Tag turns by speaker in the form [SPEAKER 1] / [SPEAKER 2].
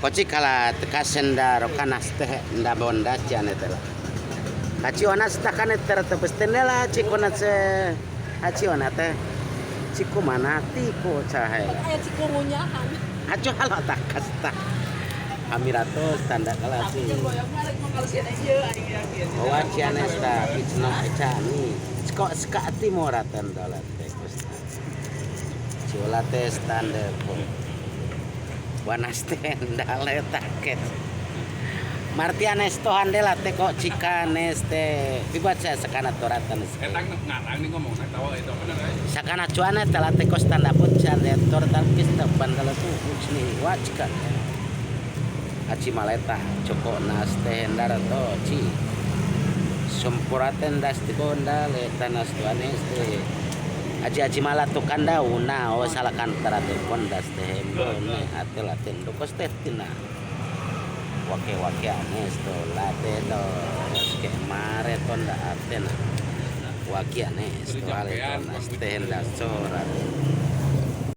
[SPEAKER 1] koci kala tekasenda rokanas teh nda bonda ciane tela kaci onas takane ter tebestendela cikona se haci onate ciku mana tiku cahaya
[SPEAKER 2] Kayak cikungunyahan.
[SPEAKER 1] aco halo takas tak amiratos tanda kala si bawa ciane sta picno ecani kok sekati moratan dolat teh kusta ciola teh standar pun Buenas tenda letaket. Martian esto handela te kok cikan este dibaca sakana toratan.
[SPEAKER 3] Ketang ngarang nih ngomong nak tahu itu benar ya.
[SPEAKER 1] Sakana cuana tela te kos tanda pun cande tortan pista bandala tu ucni wajkan. Aci maleta coko nas tenda to ci. Sempuraten das ti konda le tanas tuane este. Aji malah tu kanda una o salah kantara te kondas te hembone atela tendo kostetina wake anes to late to ke mare tonda atena wake anes to ale to nas tenda sora